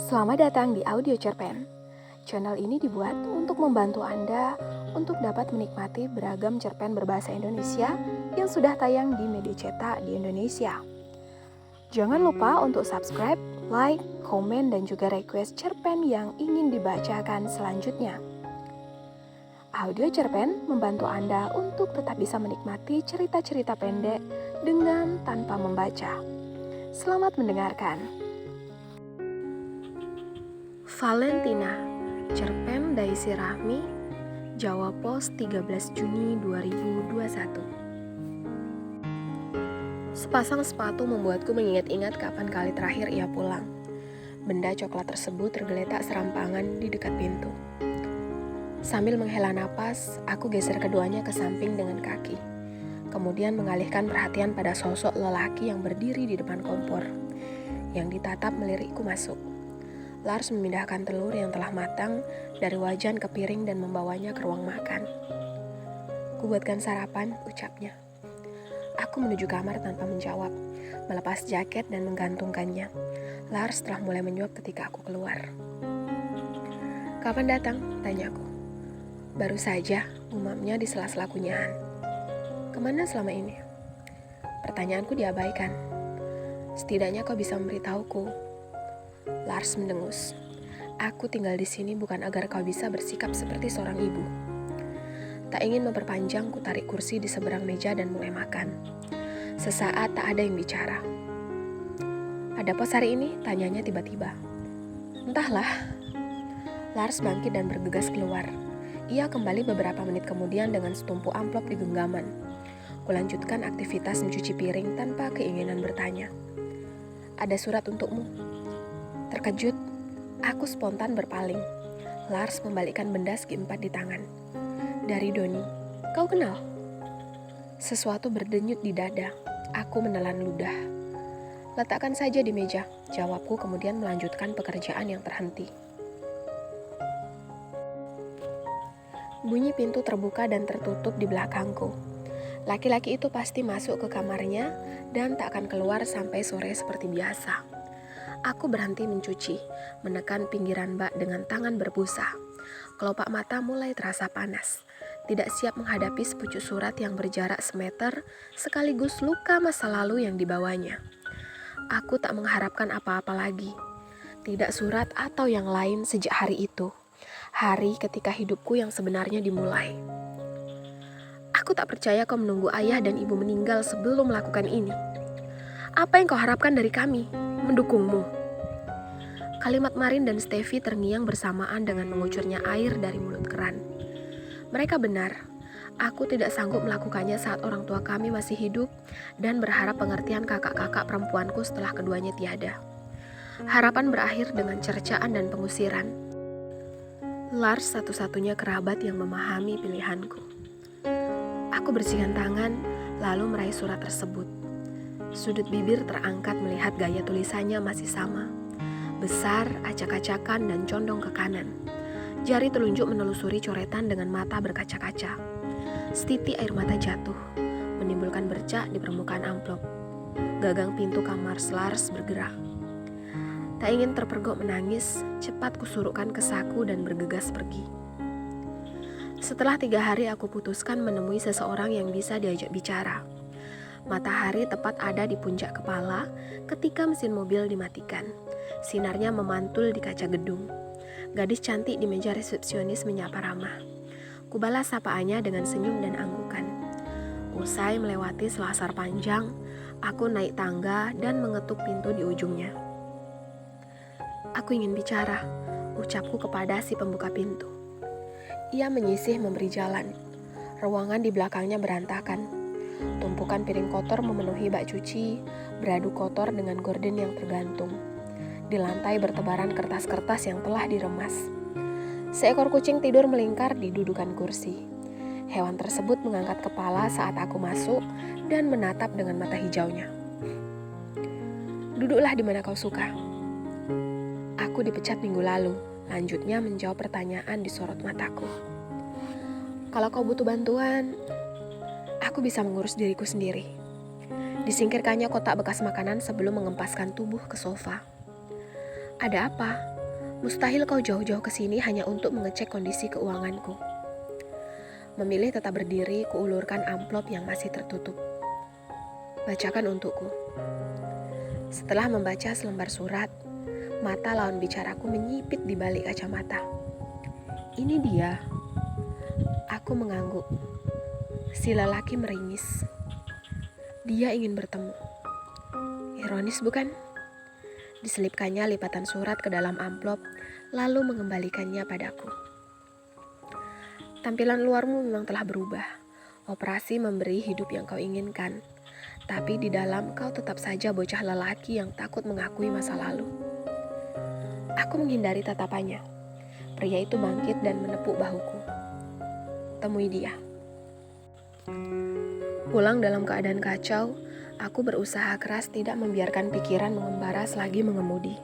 Selamat datang di Audio Cerpen. Channel ini dibuat untuk membantu Anda untuk dapat menikmati beragam cerpen berbahasa Indonesia yang sudah tayang di media cetak di Indonesia. Jangan lupa untuk subscribe, like, komen, dan juga request cerpen yang ingin dibacakan selanjutnya. Audio Cerpen membantu Anda untuk tetap bisa menikmati cerita-cerita pendek dengan tanpa membaca. Selamat mendengarkan. Valentina, cerpen Daisy Rahmi, Jawa Pos 13 Juni 2021. Sepasang sepatu membuatku mengingat-ingat kapan kali terakhir ia pulang. Benda coklat tersebut tergeletak serampangan di dekat pintu. Sambil menghela napas, aku geser keduanya ke samping dengan kaki. Kemudian mengalihkan perhatian pada sosok lelaki yang berdiri di depan kompor, yang ditatap melirikku masuk. Lars memindahkan telur yang telah matang dari wajan ke piring dan membawanya ke ruang makan. Kubuatkan sarapan, ucapnya. Aku menuju kamar tanpa menjawab, melepas jaket dan menggantungkannya. Lars telah mulai menyuap ketika aku keluar. Kapan datang? Tanyaku. Baru saja, umamnya di sela-sela kunyahan. Kemana selama ini? Pertanyaanku diabaikan. Setidaknya kau bisa memberitahuku. Lars mendengus. Aku tinggal di sini bukan agar kau bisa bersikap seperti seorang ibu. Tak ingin memperpanjang, ku tarik kursi di seberang meja dan mulai makan. Sesaat tak ada yang bicara. Ada pos hari ini? Tanyanya tiba-tiba. Entahlah. Lars bangkit dan bergegas keluar. Ia kembali beberapa menit kemudian dengan setumpu amplop di genggaman. Kulanjutkan aktivitas mencuci piring tanpa keinginan bertanya. Ada surat untukmu. Terkejut, aku spontan berpaling. Lars membalikkan benda segi empat di tangan. Dari Doni. Kau kenal? Sesuatu berdenyut di dada. Aku menelan ludah. Letakkan saja di meja, jawabku kemudian melanjutkan pekerjaan yang terhenti. Bunyi pintu terbuka dan tertutup di belakangku. Laki-laki itu pasti masuk ke kamarnya dan tak akan keluar sampai sore seperti biasa. Aku berhenti mencuci, menekan pinggiran bak dengan tangan berbusa. Kelopak mata mulai terasa panas. Tidak siap menghadapi sepucuk surat yang berjarak semeter, sekaligus luka masa lalu yang dibawanya. Aku tak mengharapkan apa-apa lagi. Tidak surat atau yang lain sejak hari itu. Hari ketika hidupku yang sebenarnya dimulai. Aku tak percaya kau menunggu ayah dan ibu meninggal sebelum melakukan ini. Apa yang kau harapkan dari kami? Mendukungmu. Kalimat Marin dan Steffi terngiang bersamaan dengan mengucurnya air dari mulut keran. Mereka benar. Aku tidak sanggup melakukannya saat orang tua kami masih hidup dan berharap pengertian kakak-kakak perempuanku setelah keduanya tiada. Harapan berakhir dengan cercaan dan pengusiran. Lars satu-satunya kerabat yang memahami pilihanku. Aku bersihkan tangan, lalu meraih surat tersebut. Sudut bibir terangkat melihat gaya tulisannya masih sama. Besar, acak-acakan, dan condong ke kanan. Jari telunjuk menelusuri coretan dengan mata berkaca-kaca. Setitik air mata jatuh, menimbulkan bercak di permukaan amplop. Gagang pintu kamar Lars bergerak. Tak ingin terpergok menangis, cepat kusurukkan ke saku dan bergegas pergi. Setelah 3 hari aku putuskan menemui seseorang yang bisa diajak bicara. Matahari tepat ada di puncak kepala ketika mesin mobil dimatikan. Sinarnya memantul di kaca gedung. Gadis cantik di meja resepsionis menyapa ramah. Kubalas sapaannya dengan senyum dan anggukan. Usai melewati selasar panjang, aku naik tangga dan mengetuk pintu di ujungnya. Aku ingin bicara, ucapku kepada si pembuka pintu. Ia menyisih memberi jalan. Ruangan di belakangnya berantakan. Tumpukan piring kotor memenuhi bak cuci, beradu kotor dengan gorden yang tergantung. Di lantai bertebaran kertas-kertas yang telah diremas. Seekor kucing tidur melingkar di dudukan kursi. Hewan tersebut mengangkat kepala saat aku masuk dan menatap dengan mata hijaunya. Duduklah di mana kau suka. Aku dipecat minggu lalu, lanjutnya menjawab pertanyaan di sorot mataku. Kalau kau butuh bantuan, aku bisa mengurus diriku sendiri. Disingkirkannya kotak bekas makanan sebelum mengempaskan tubuh ke sofa. Ada apa? Mustahil kau jauh-jauh ke sini hanya untuk mengecek kondisi keuanganku. Memilih tetap berdiri, kuulurkan amplop yang masih tertutup. Bacakan untukku. Setelah membaca selembar surat, mata lawan bicaraku menyipit di balik kacamata. Ini dia. Aku mengangguk. Si lelaki meringis. Dia ingin bertemu. Ironis bukan? Diselipkannya lipatan surat ke dalam amplop, lalu mengembalikannya padaku. Tampilan luarmu memang telah berubah. Operasi memberi hidup yang kau inginkan. Tapi di dalam kau tetap saja bocah lelaki yang takut mengakui masa lalu. Aku menghindari tatapannya. Pria itu bangkit dan menepuk bahuku. Temui dia. Pulang dalam keadaan kacau, aku berusaha keras tidak membiarkan pikiran mengembara selagi mengemudi.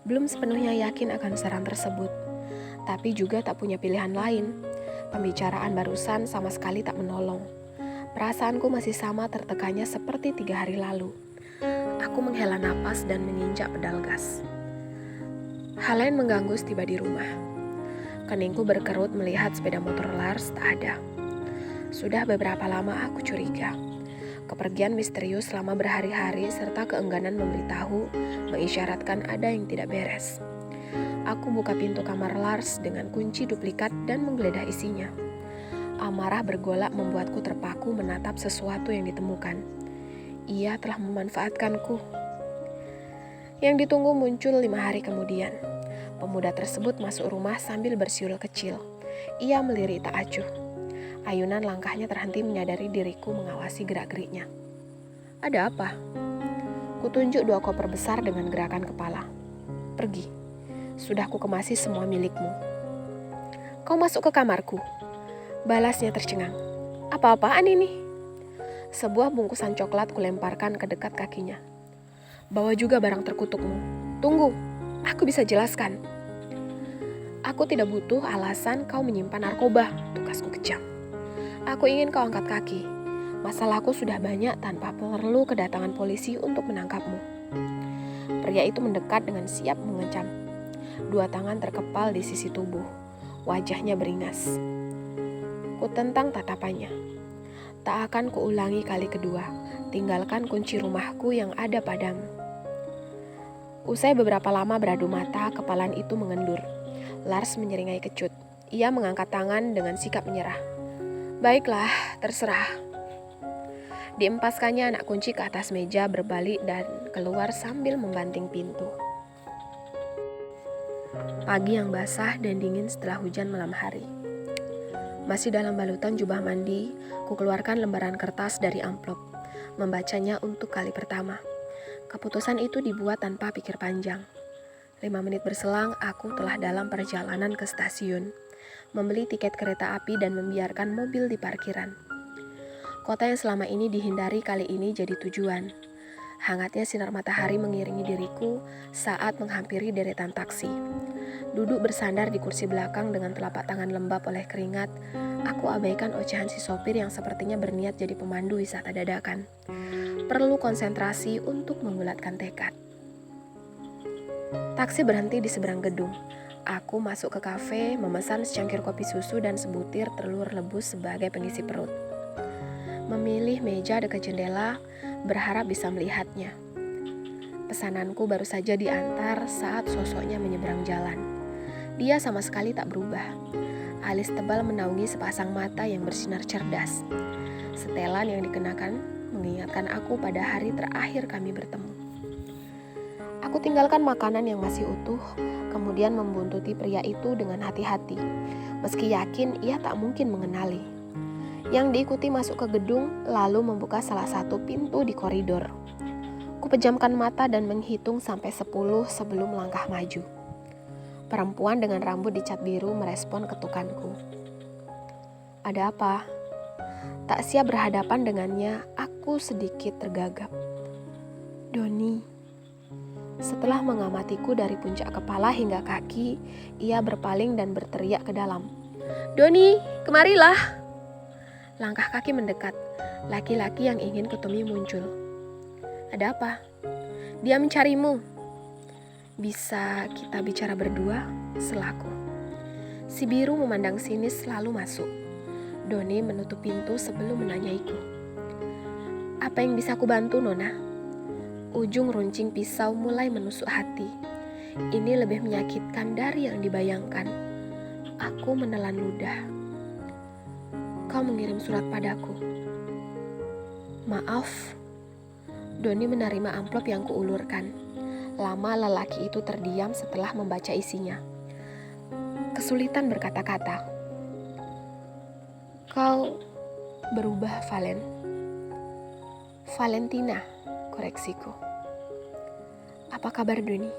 Belum sepenuhnya yakin akan saran tersebut, tapi juga tak punya pilihan lain. Pembicaraan barusan sama sekali tak menolong. Perasaanku masih sama tertekannya seperti 3 hari lalu. Aku menghela napas dan menginjak pedal gas. Hal lain mengganggu setiba di rumah. Keningku berkerut melihat sepeda motor Lars tak ada. Sudah beberapa lama aku curiga. Kepergian misterius selama berhari-hari serta keengganan memberitahu mengisyaratkan ada yang tidak beres. Aku buka pintu kamar Lars dengan kunci duplikat dan menggeledah isinya. Amarah bergolak membuatku terpaku menatap sesuatu yang ditemukan. Ia telah memanfaatkanku. Yang ditunggu muncul 5 hari kemudian. Pemuda tersebut masuk rumah sambil bersiul kecil. Ia melirik tak acuh. Ayunan langkahnya terhenti menyadari diriku mengawasi gerak-geriknya. Ada apa? Kutunjuk 2 koper besar dengan gerakan kepala. Pergi. Sudah kukemasi semua milikmu. Kau masuk ke kamarku. Balasnya tercengang. Apa-apaan ini? Sebuah bungkusan coklat kulemparkan ke dekat kakinya. Bawa juga barang terkutukmu. Tunggu, aku bisa jelaskan. Aku tidak butuh alasan kau menyimpan narkoba, tukasku kejam. Aku ingin kau angkat kaki. Masalahku sudah banyak tanpa perlu kedatangan polisi untuk menangkapmu. Pria itu mendekat dengan siap mengancam. 2 tangan terkepal di sisi tubuh. Wajahnya beringas. Kutentang tatapannya. Tak akan kuulangi kali kedua. Tinggalkan kunci rumahku yang ada padamu. Usai beberapa lama beradu mata, kepalan itu mengendur. Lars menyeringai kecut. Ia mengangkat tangan dengan sikap menyerah. Baiklah, terserah. Diempaskannya anak kunci ke atas meja berbalik dan keluar sambil membanting pintu. Pagi yang basah dan dingin setelah hujan malam hari. Masih dalam balutan jubah mandi, ku keluarkan lembaran kertas dari amplop, membacanya untuk kali pertama. Keputusan itu dibuat tanpa pikir panjang. 5 menit berselang, aku telah dalam perjalanan ke stasiun, membeli tiket kereta api dan membiarkan mobil di parkiran. Kota yang selama ini dihindari kali ini jadi tujuan. Hangatnya sinar matahari mengiringi diriku saat menghampiri deretan taksi. Duduk bersandar di kursi belakang dengan telapak tangan lembab oleh keringat, aku abaikan ocehan si sopir yang sepertinya berniat jadi pemandu wisata dadakan. Perlu konsentrasi untuk membulatkan tekad. Taksi berhenti di seberang gedung. Aku masuk ke kafe, memesan secangkir kopi susu dan sebutir telur rebus sebagai pengisi perut. Memilih meja dekat jendela, berharap bisa melihatnya. Pesananku baru saja diantar saat sosoknya menyeberang jalan. Dia sama sekali tak berubah. Alis tebal menaungi sepasang mata yang bersinar cerdas. Setelan yang dikenakan mengingatkan aku pada hari terakhir kami bertemu. Aku tinggalkan makanan yang masih utuh, kemudian membuntuti pria itu dengan hati-hati, meski yakin ia tak mungkin mengenali. Yang diikuti masuk ke gedung, lalu membuka salah satu pintu di koridor. Kupejamkan mata dan menghitung sampai 10 sebelum melangkah maju. Perempuan dengan rambut dicat biru merespon ketukanku. Ada apa? Tak siap berhadapan dengannya, aku sedikit tergagap. Doni. Setelah mengamatiku dari puncak kepala hingga kaki, ia berpaling dan berteriak ke dalam. Doni, kemarilah. Langkah kaki mendekat. Laki-laki yang ingin kutemui muncul. Ada apa? Dia mencarimu. Bisa kita bicara berdua, selaku. Si biru memandang sinis lalu masuk. Doni menutup pintu sebelum menanyaiku. Apa yang bisa aku bantu, Nona? Ujung runcing pisau mulai menusuk hati. Ini lebih menyakitkan dari yang dibayangkan. Aku menelan ludah. Kau mengirim surat padaku. Maaf. Doni menerima amplop yang kuulurkan. Lama lelaki itu terdiam setelah membaca isinya. Kesulitan berkata-kata. Kau berubah, Valen. Valentina, koreksiku. Apa kabar, Doni?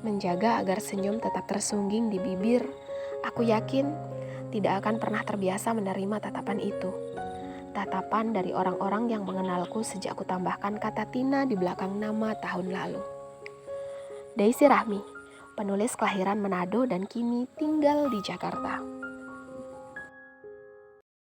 Menjaga agar senyum tetap tersungging di bibir, aku yakin tidak akan pernah terbiasa menerima tatapan itu. Tatapan dari orang-orang yang mengenalku sejak ku tambahkan kata Tina di belakang nama tahun lalu. Daisy Rahmi, penulis kelahiran Manado dan kini tinggal di Jakarta.